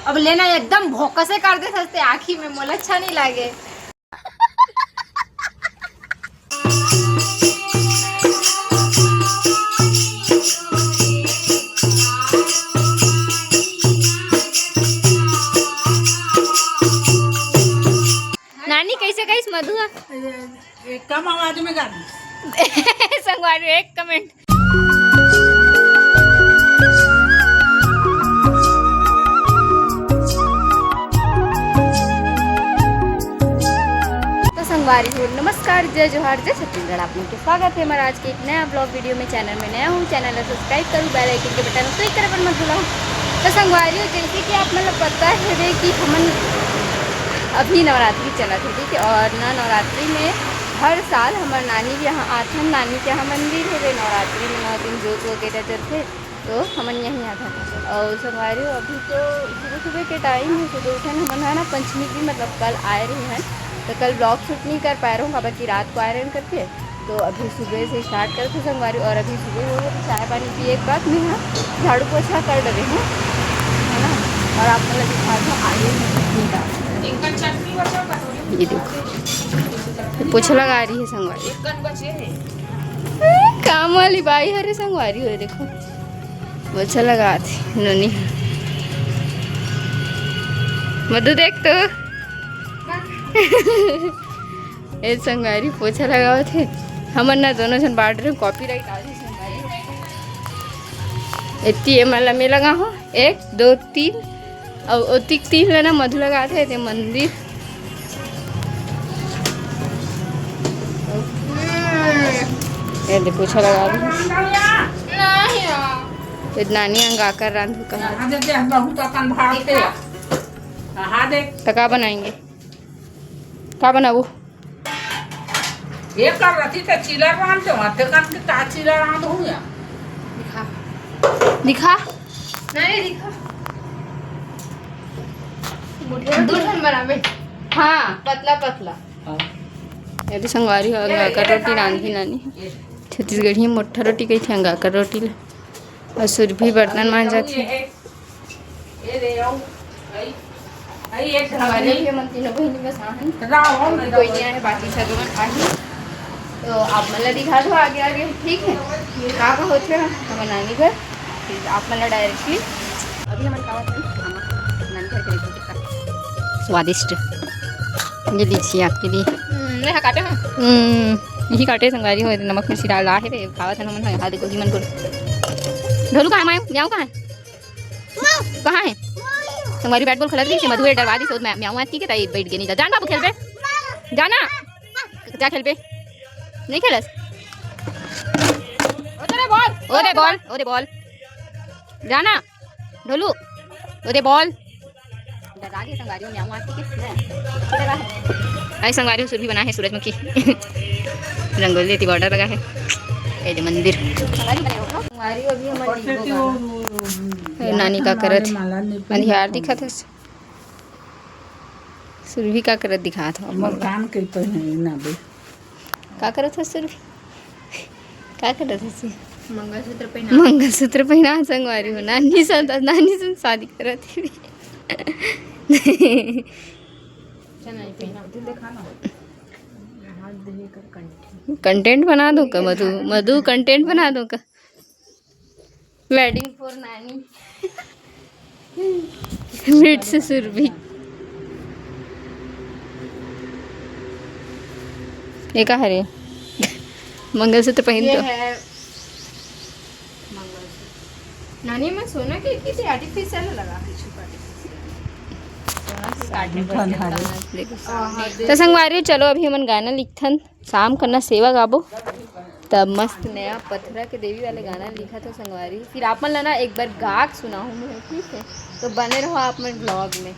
अब लेना एकदम भौका से कर दे सकते आँखी में मोला अच्छा नहीं लागे। नानी कैसे गई मधु कम आवाज में गाना संगवारी एक कमेंट। संगवारी हो नमस्कार, जय जोहार, जय छत्तीसगढ़। आप लोग के स्वागत है हमारा आज के एक नया ब्लॉग वीडियो में। चैनल में नया हूँ, चैनल को सब्सक्राइब करूँ, बेल आइकन के बटन को क्लिक कर पर मत भूलाऊँ। तो संगवारी हो जैसे कि आप मतलब पता है कि हमन अभी नवरात्रि चला थी, ठीक है। और ना नवरात्रि में हर साल हमारे नानी के यहाँ आते हैं। नानी के यहाँ मंदिर है, वे नवरात्रि में 9 दिन जोत वगैरह जलते, तो हमन यहीं आता है। और संगवारी हो अभी तो सुबह सुबह के टाइम है, सुबह उठन हमन है ना पंचमी की मतलब कल आए रहे हैं, तो कल ब्लॉग शूट नहीं कर पाए रहा हूँ, बाकी रात को आए रहे करके। तो अभी सुबह से स्टार्ट करते संगवारी। और अभी सुबह हो गए तो चाय पानी पिए एक बात में हाँ झाड़ू पोछा कर डरे हैं, है ना। और आप मतलब दिखा दो आगे ये देखो पोछा लगा रही है संगवारी, काम वाली बाई हरे संगवारी हो देखो पोछा लगा थी नोनी। मधु देख तो ए संगवारी पोछा लगाओ थे हमन ना दोनों जन बांट रहे कॉपीराइट आ रही संगवारी। इतनी मतलब मैं लगा हो 1 2 3 और 3 लेना मधु लगा थे मंदिर। ये देखो पोछा लगा दी नानी अंगा कर रांधू का बनाएंगे, का बनाबू ये कर रही तो चिला रांध दो हाथ कान के ता चिला रांध हूं या दिखा नहीं दिखा दूध बनावे हाँ पतला पतला। ये संगवारी हो अंगा कर रोटी रांधी नानी छत्तीसगढ़ी मोटा रोटी कही थी अंगा कर रोटी ले। और सुरभि बर्तन मांजा थी बाकी सब तो आप मतलब दिखा दो आगे आगे, ठीक है। कहाँ का होते हैं हमारे नानी घर, आप मतलब डायरेक्टली अभी हमारे नानी घर के स्वादिष्ट ये लीजिए आपके लिए। नहीं काटे यही काटे संगवारी हो नमक मिर्ची डाल है रे खावा था मन हाथ देखो मन को ढोलू कहाँ मैं जाऊँ कहाँ है संगवारी बैट बॉल खेल रही थी मधु डरवा दी तो मैं म्याऊँ आती के ताई बैठ गई नहीं जान बाबू खेल पे जाना जा खेल पे नहीं खेलस ओरे बॉल जाना ढोलू ओरे बॉल डरा के संगवारी में म्याऊँ आती के आई संगवारी सुर भी बना है सूरजमुखी रंगोली थी बॉर्डर लगा है ये मंदिर संगवारी अभी हमारी नानी का करत अंधियार दिखा था सुरभि का करत दिखा था काम के तो ना बे का करत था सुरभि का करत था मंगलसूत्र पहना संगवारी हो नानी सन शादी करत थी कंटेंट बना दो का मधु कंटेंट बना दो का वेडिंग फॉर नानी मीट से सुरभि ये का है मंगलसूत्र पहन तो है नानी में सोना के आर्टिफिशियल लगा तो संगवारी चलो अभी हमन गाना लिखथन शाम करना सेवा गाबो तब मस्त नया पथरा के देवी वाले गाना लिखा था संगवारी। फिर आप मन ना एक बार गा के सुनाऊँ मैं, ठीक है। तो बने रहो आप मन ब्लॉग में।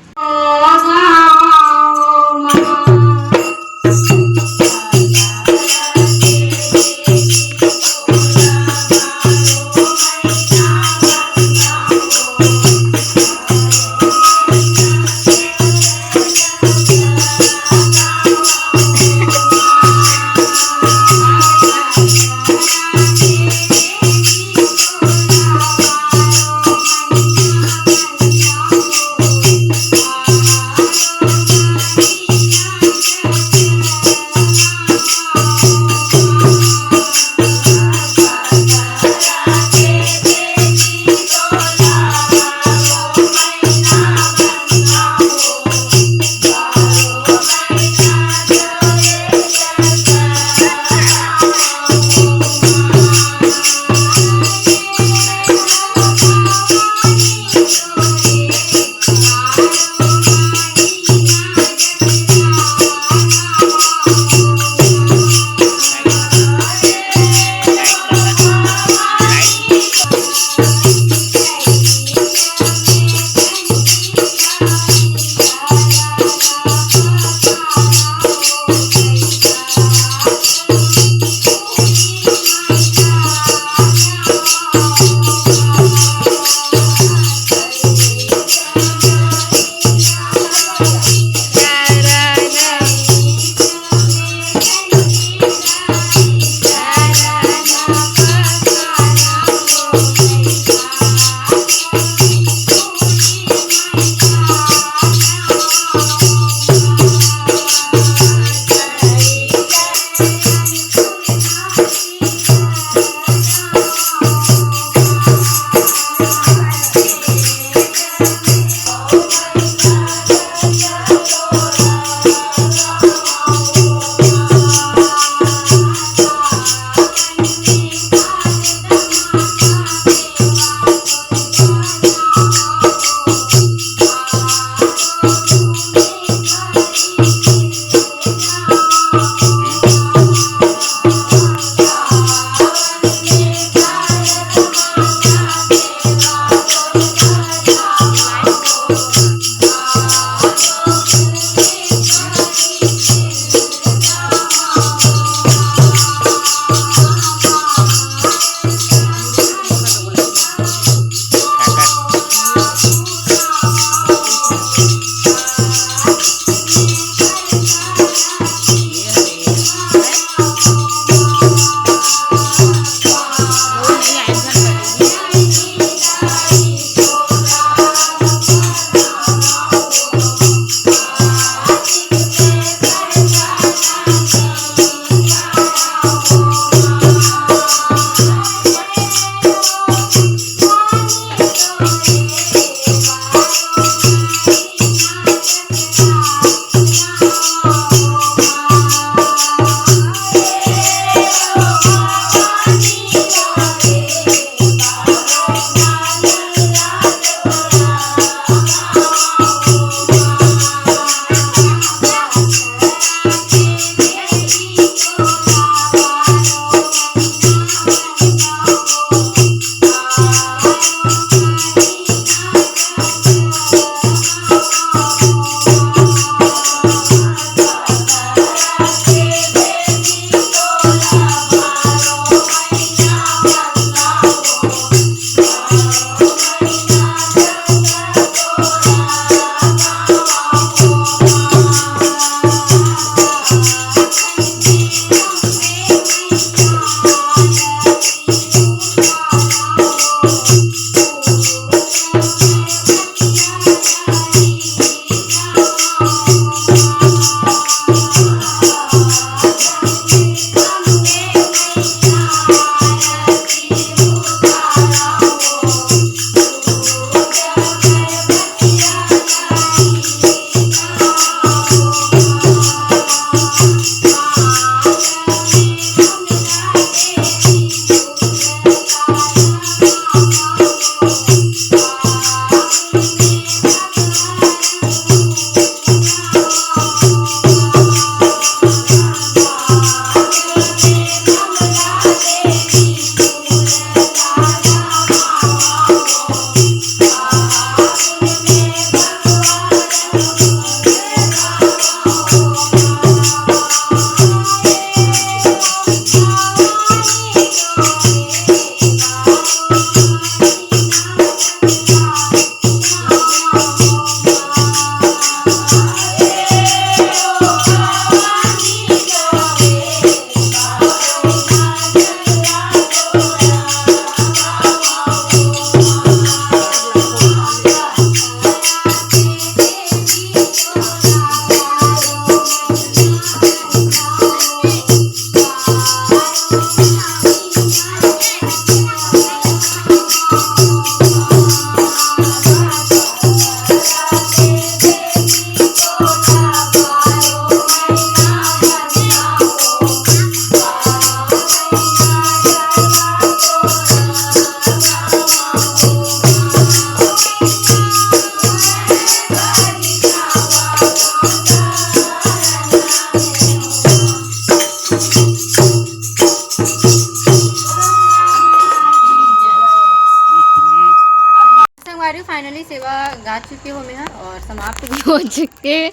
फाइनली सेवा गा चुके हो मैं और समाप्त भी हो चुके,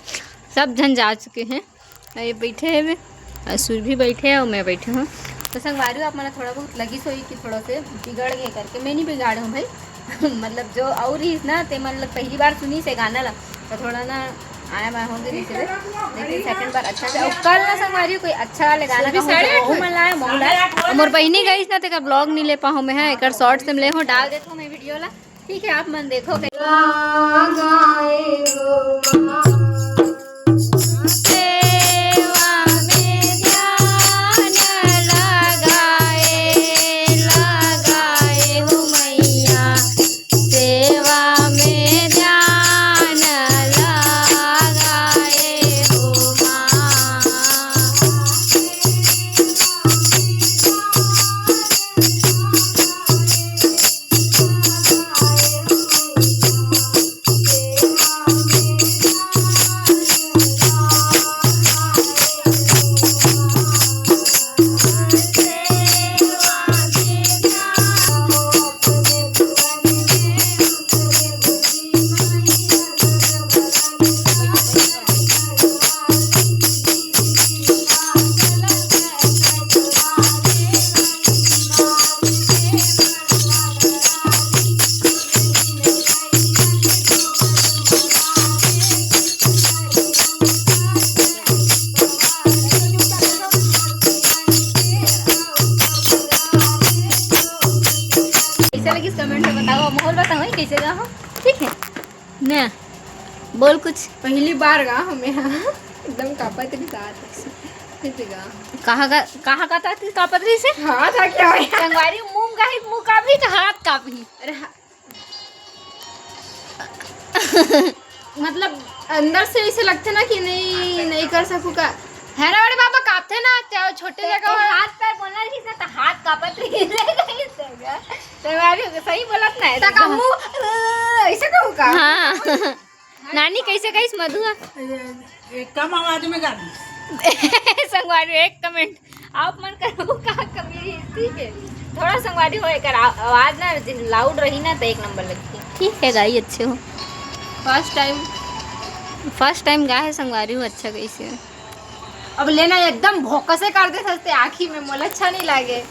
सब जन जा चुके हैं। ये बैठे हैं वे, सूर्य भी बैठे हैं और मैं बैठे हूँ। तो संगवारी आप मैंने थोड़ा बहुत लगी सोई कि थोड़ा से बिगड़ गए करके, मैं नहीं बिगाड़ हूँ भाई मतलब जो और ही ना ते मतलब पहली बार सुनी से गाना ला तो थोड़ा ना आया मैं होंगे नहीं से, लेकिन सेकंड बार अच्छा से। और कल ना संगवारी कोई अच्छा वाले गाना का मन लाया मोहला मोर बहनी गई ना तेरा ब्लॉग नहीं ले पाऊँ मैं, है एक शॉर्ट से ले हो डाल देता हूँ मैं वीडियो ला, ठीक है आप मन देखो। बोल कुछ। पहली बार गा हमें एकदम कापत रही साथ कहाँ का था कापतरी से? हाँ था क्या है? संगवारी मुंह का ही मुंह कापी का हाथ कापी। अरे मतलब अंदर से ऐसे लगते ना कि नहीं कर सकूँ का है ना। बड़े पापा कापते ना चाहे छोटे जगह हो। हाथ पैर बोलना रही था तो हाथ कापतरी संगवारी सही बोलत ना तका मुंह ऐसे कहूँ का? हाँ नानी कैसे कहिस मधुआ? कम आवाज में गानी। संगवारी एक कमेंट आप मन करो का कमी ठीक है। थोड़ा संगवारी हो कर आवाज ना लाउड रही ना तो एक नंबर लगती। ठीक है गाई अच्छे हो। फर्स्ट टाइम गा है संगवारी हो अच्छा कैसे। अब लेना एकदम भौकसे कर दे सकते आँखी में मोला अच्छा नहीं लगे।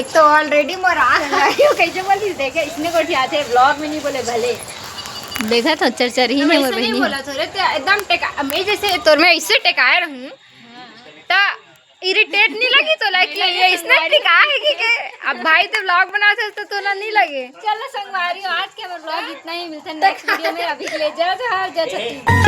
एक तो ऑलरेडी मोर कैसे बोली देखे इसने को आते ब्लॉग में नहीं बोले भले देखा तो चरचर ही में मोर नहीं बहनी बोला थोड़े तो एकदम टेका मैं जैसे तो मैं इससे टेकाए रहूं तो इरिटेट नहीं लगी तो लाइक ये इसने टिकाए कि अब भाई तो व्लॉग बनाते तो ना नहीं लगे। चलो संगवारी आज के हमारा ब्लॉग इतना ही। मिलता है नेक्स्ट वीडियो में। अभी के लिए जय जय छत्तीसगढ़।